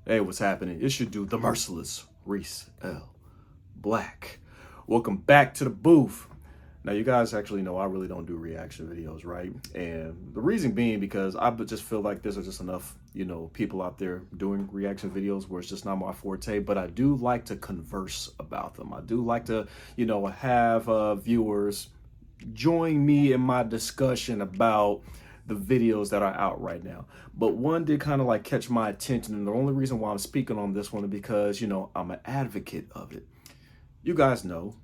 Hey, what's happening? It's your dude, the merciless Reese L. Black. Welcome back to the booth. Now, you guys actually know I really don't do reaction videos, right? And the reason being because I just feel like there's just enough, people out there doing reaction videos where it's just not my forte. But I do like to converse about them. I do like to, have viewers join me in my discussion about the videos that are out right now. But one did kind of like catch my attention, and the only reason why I'm speaking on this one is because, I'm an advocate of it. You guys know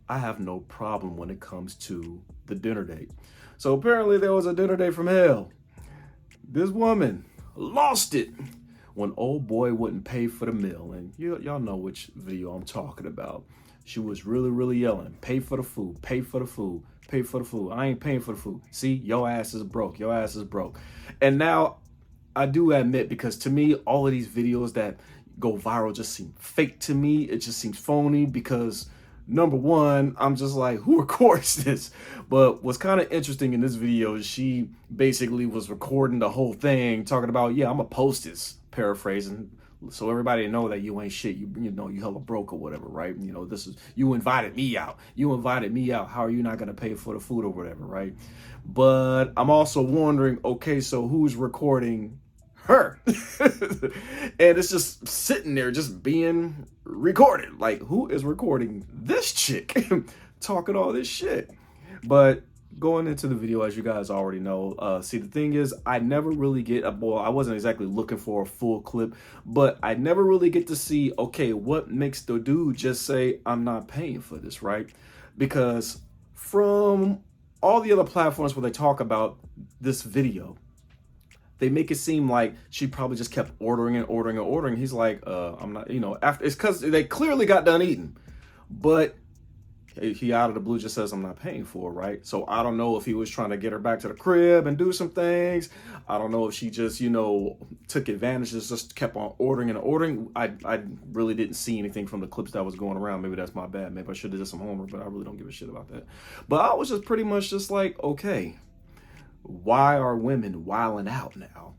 I have no problem when it comes to the dinner date. So apparently there was a dinner date from hell. This woman lost it when old boy wouldn't pay for the meal. And y'all know which video I'm talking about. She was really yelling, pay for the food, pay for the food, pay for the food. I ain't paying for the food. See, your ass is broke. Your ass is broke. And now I do admit, because to me, all of these videos that go viral just seem fake to me. It just seems phony because number one, I'm just like, who records this? But what's kind of interesting in this video is she basically was recording the whole thing, talking about, yeah, I'm gonna post this, paraphrasing, so everybody know that you ain't shit. You hella broke or whatever, right? This is, you invited me out. You invited me out. How are you not gonna pay for the food or whatever, right? But I'm also wondering, okay, so who's recording her? And it's just sitting there just being recorded. Like, who is recording this chick talking all this shit? But going into the video, as you guys already know, see, the thing is, I never really get I wasn't exactly looking for a full clip, but I never really get to see, okay, what makes the dude just say, I'm not paying for this, right? Because from all the other platforms where they talk about this video, they make it seem like she probably just kept ordering. He's like, I'm not, after, it's because they clearly got done eating, but he out of the blue just says, I'm not paying for it, right? So I don't know if he was trying to get her back to the crib and do some things. I don't know if she just, took advantage, just kept on ordering. I really didn't see anything from the clips that was going around. Maybe that's my bad. Maybe I should have did some homework, but I really don't give a shit about that. But I was just pretty much just like, okay, why are women wilding out now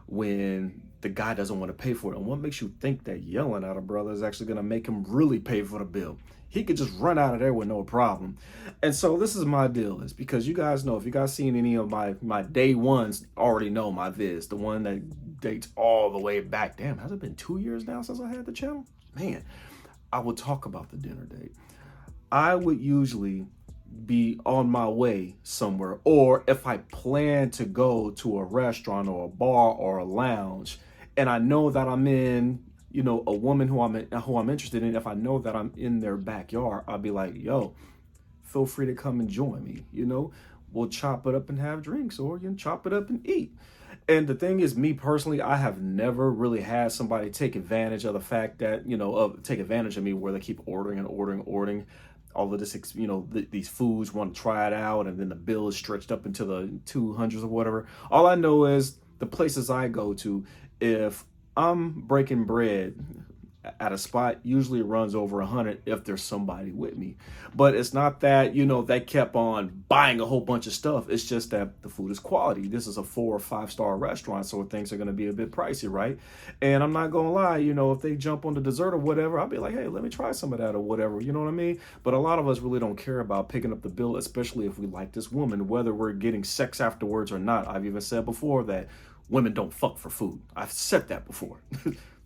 when the guy doesn't want to pay for it? And what makes you think that yelling at a brother is actually going to make him really pay for the bill? He could just run out of there with no problem. And so this is my deal, is because you guys know, if you guys seen any of my day ones, already know my vids, the one that dates all the way back. Damn, has it been 2 years now since I had the channel? Man, I would talk about the dinner date. I would usually be on my way somewhere, or if I plan to go to a restaurant or a bar or a lounge, and I know that I'm in, a woman who I'm interested in, if I know that I'm in their backyard, I'll be like, yo, feel free to come and join me. We'll chop it up and have drinks, or you can chop it up and eat. And the thing is, me personally, I have never really had somebody take advantage of the fact that, take advantage of me where they keep ordering all of this, these foods, want to try it out, and then the bill is stretched up into the 200s or whatever. All I know is the places I go to, if I'm breaking bread at a spot, usually it runs over 100 if there's somebody with me. But it's not that, they kept on buying a whole bunch of stuff. It's just that the food is quality. This is a 4 or 5 star restaurant, so things are going to be a bit pricey, right? And I'm not going to lie, if they jump on the dessert or whatever, I'll be like, hey, let me try some of that or whatever. You know what I mean? But a lot of us really don't care about picking up the bill, especially if we like this woman, whether we're getting sex afterwards or not. I've even said before that women don't fuck for food. I've said that before.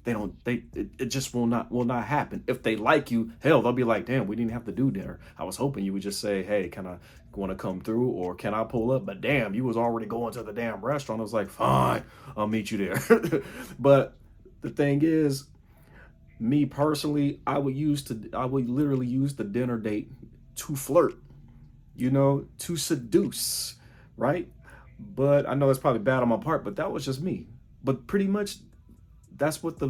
It just will not happen. If they like you, hell, they'll be like, damn, we didn't have to do dinner. I was hoping you would just say, hey, can I want to come through, or can I pull up? But damn, you was already going to the damn restaurant. I was like, fine, I'll meet you there. But the thing is, me personally, I would literally use the dinner date to flirt, to seduce, right? But I know that's probably bad on my part, but that was just me. But pretty much that's what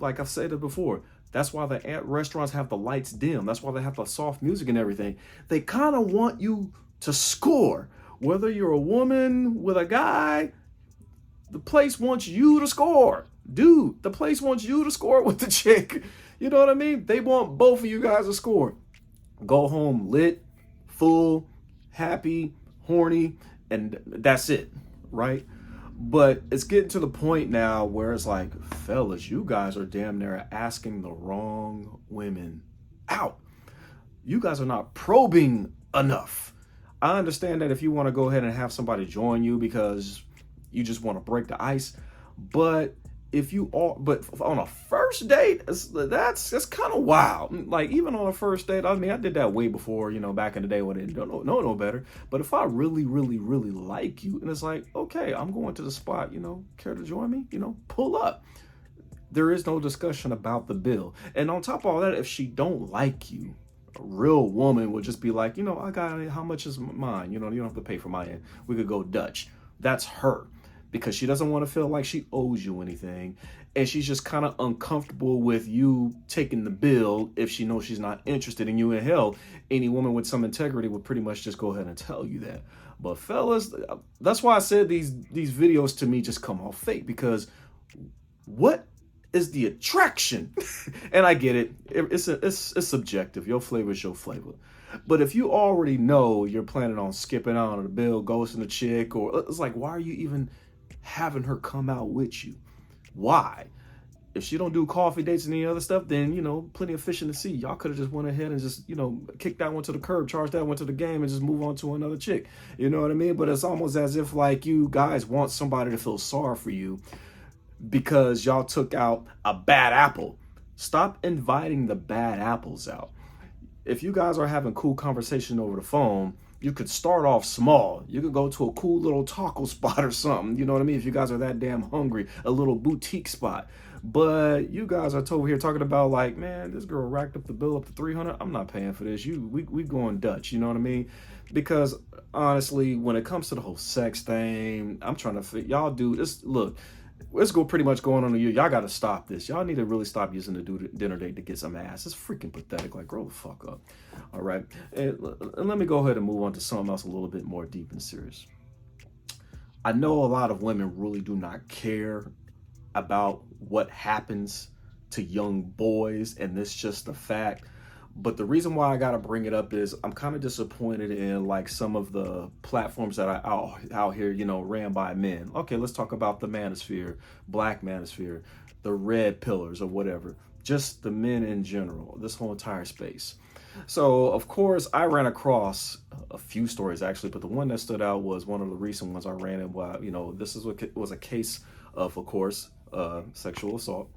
like I've said it before, that's why the restaurants have the lights dim. That's why they have the soft music and everything. They kind of want you to score. Whether you're a woman with a guy, the place wants you to score. Dude, the place wants you to score with the chick. You know what I mean? They want both of you guys to score. Go home lit, full, happy, horny, and that's it, right? But it's getting to the point now where it's like, fellas, you guys are damn near asking the wrong women out. You guys are not probing enough. I understand that if you want to go ahead and have somebody join you because you just want to break the ice, but if you are, but on a first date, that's kind of wild. Like, even on a first date, I mean, I did that way before, back in the day when I didn't know no better. But if I really, really, really like you, and it's like, okay, I'm going to the spot, care to join me? Pull up. There is no discussion about the bill. And on top of all that, if she don't like you, a real woman would just be like, I got it. How much is mine? You don't have to pay for my end. We could go Dutch. That's her, because she doesn't want to feel like she owes you anything. And she's just kind of uncomfortable with you taking the bill if she knows she's not interested in you. And hell, any woman with some integrity would pretty much just go ahead and tell you that. But fellas, that's why I said these videos to me just come off fake, because what is the attraction? And I get it. It's subjective. Your flavor is your flavor. But if you already know you're planning on skipping out on the bill, ghosting the chick, or it's like, why are you even having her come out with you? Why? If she don't do coffee dates and any other stuff, then, plenty of fish in the sea. Y'all could have just went ahead and just, kicked that one to the curb, charged that one to the game, and just move on to another chick. You know what I mean? But it's almost as if like you guys want somebody to feel sorry for you because y'all took out a bad apple. Stop inviting the bad apples out. If you guys are having cool conversation over the phone, you could start off small. You could go to a cool little taco spot or something. You know what I mean? If you guys are that damn hungry, a little boutique spot. But you guys are over here talking about like, man, this girl racked up the bill up to $300. I'm not paying for this. We going Dutch. You know what I mean? Because honestly, when it comes to the whole sex thing, I'm trying to fit y'all do this. Look, let's go pretty much going on a year. Y'all got to stop this. Y'all need to really stop using the dinner date to get some ass. It's freaking pathetic. Like, grow the fuck up. All right. And let me go ahead and move on to something else a little bit more deep and serious. I know a lot of women really do not care about what happens to young boys, and this just a fact. But the reason why I gotta bring it up is I'm kind of disappointed in like some of the platforms that are out here, ran by men. Okay, let's talk about the Manosphere, Black Manosphere, the Red Pillars or whatever. Just the men in general, this whole entire space. So of course I ran across a few stories actually, but the one that stood out was one of the recent ones I ran in. This is what was a case of course, sexual assault.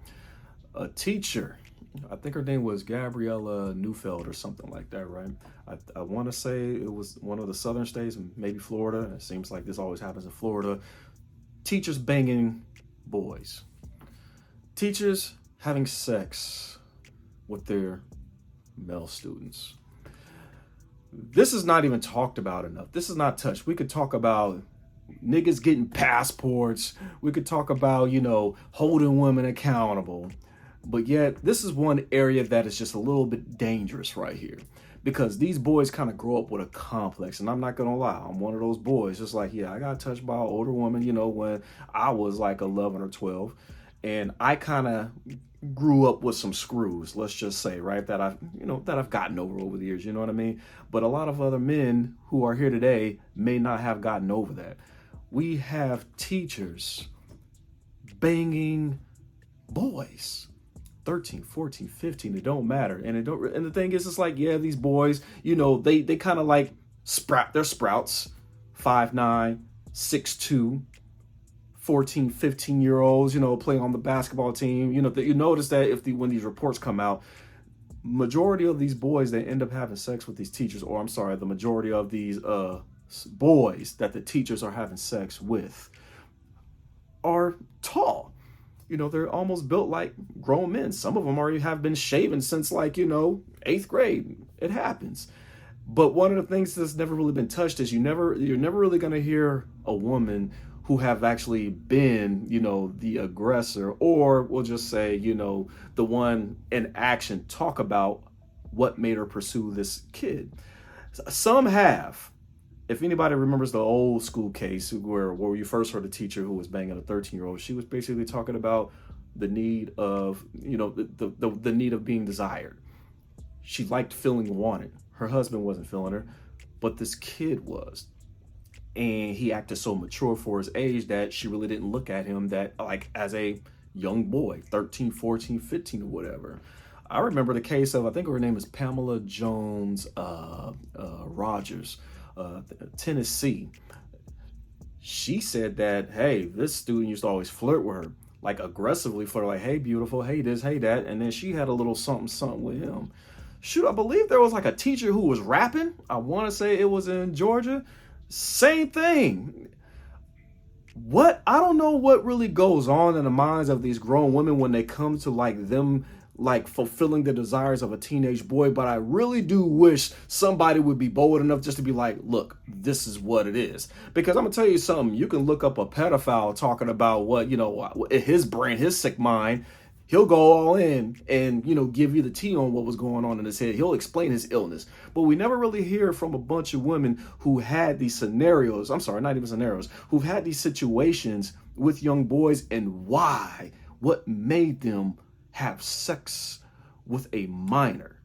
A teacher, I think her name was Gabriella Neufeld or something like that, right? I want to say it was one of the southern states, maybe Florida. It seems like this always happens in Florida. Teachers banging boys. Teachers having sex with their male students. This is not even talked about enough. This is not touched. We could talk about niggas getting passports. We could talk about, holding women accountable. But yet, this is one area that is just a little bit dangerous right here. Because these boys kind of grow up with a complex. And I'm not going to lie, I'm one of those boys. Just like, I got touched by an older woman, when I was like 11 or 12. And I kind of grew up with some screws, let's just say, right? That I've gotten over the years, you know what I mean? But a lot of other men who are here today may not have gotten over that. We have teachers banging boys. 13, 14, 15, it don't matter. And the thing is, it's like, these boys, they kind of like they're sprouts, 5'9", 6'2", 14, 15-year-olds, playing on the basketball team. You notice that when these reports come out, majority of these boys that end up having sex with these teachers, or I'm sorry, the majority of these boys that the teachers are having sex with are tall. They're almost built like grown men. Some of them already have been shaven since 8th grade. It happens. But one of the things that's never really been touched is you're never really going to hear a woman who have actually been, the aggressor, or we'll just say, the one in action, talk about what made her pursue this kid. Some have. If anybody remembers the old school case where you first heard a teacher who was banging a 13-year-old, she was basically talking about the need of, the need of being desired. She liked feeling wanted. Her husband wasn't feeling her, but this kid was. and he acted so mature for his age that she really didn't look at him that like as a young boy, 13, 14, 15 or whatever. I remember the case of, I think her name is Pamela Jones Rogers, Tennessee. She said that, hey, this student used to always flirt with her, like aggressively flirt, like, hey, beautiful, hey, this, hey, that. And then she had a little something, something with him. Shoot, I believe there was like a teacher who was rapping. I want to say it was in Georgia. Same thing. What? I don't know what really goes on in the minds of these grown women when they come to like them like fulfilling the desires of a teenage boy, but I really do wish somebody would be bold enough just to be like, look, this is what it is. Because I'm gonna tell you something, you can look up a pedophile talking about what, you know, his brain, his sick mind. He'll go all in and, you know, give you the tea on what was going on in his head. He'll explain his illness. But we never really hear from a bunch of women who had these scenarios, I'm sorry, not even scenarios, who've had these situations with young boys and why, what made them have sex with a minor.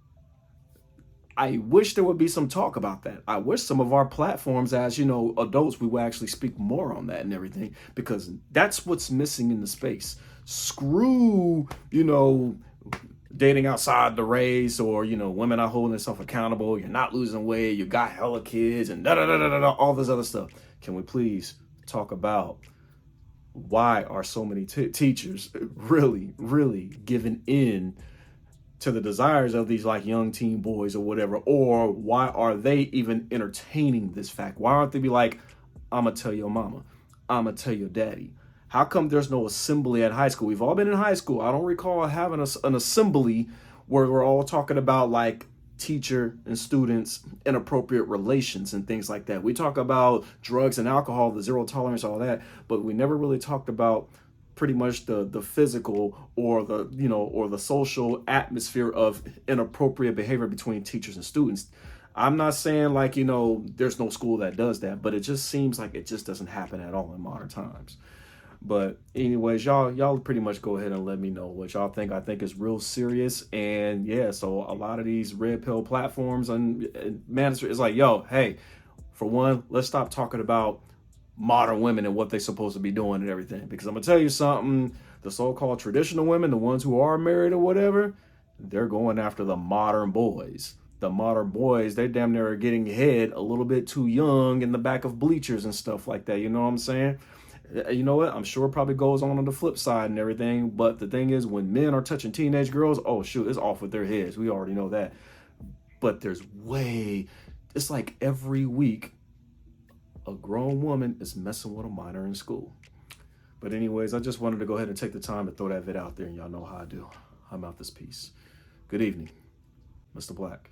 I wish there would be some talk about that. I wish some of our platforms as, you know, adults, we would actually speak more on that and everything, because that's what's missing in the space. Screw, you know, dating outside the race, or, you know, women not holding themselves accountable. You're not losing weight. You got hella kids and all this other stuff. Can we please talk about why are so many teachers really giving in to the desires of these like young teen boys or whatever? Or why are they even entertaining this fact? Why aren't they be like, I'm gonna tell your mama, I'm gonna tell your daddy? How come there's no assembly at high school? We've all been in high school. I don't recall having an assembly where we're all talking about like teacher and students inappropriate relations and things like that. We talk about drugs and alcohol, the zero tolerance, all that, but we never really talked about pretty much the physical or the, you know, or the social atmosphere of inappropriate behavior between teachers and students. I'm not saying like, you know, there's no school that does that, but it just seems like it just doesn't happen at all in modern times. But anyways, y'all pretty much go ahead and let me know what y'all think. I think it's real serious. And yeah, so a lot of these red pill platforms and Manosphere is like, yo, hey, for one, let's stop talking about modern women and what they're supposed to be doing and everything. Because I'm gonna tell you something, the so-called traditional women, the ones who are married or whatever, they're going after the modern boys. The modern boys, they damn near are getting head a little bit too young in the back of bleachers and stuff like that. You know what I'm saying? You know what? I'm sure it probably goes on the flip side and everything. But the thing is, when men are touching teenage girls, oh, shoot, it's off with their heads. We already know that. But it's like every week, a grown woman is messing with a minor in school. But anyways, I just wanted to go ahead and take the time to throw that vid out there. And y'all know how I do. I'm out this piece. Good evening, Mr. Black.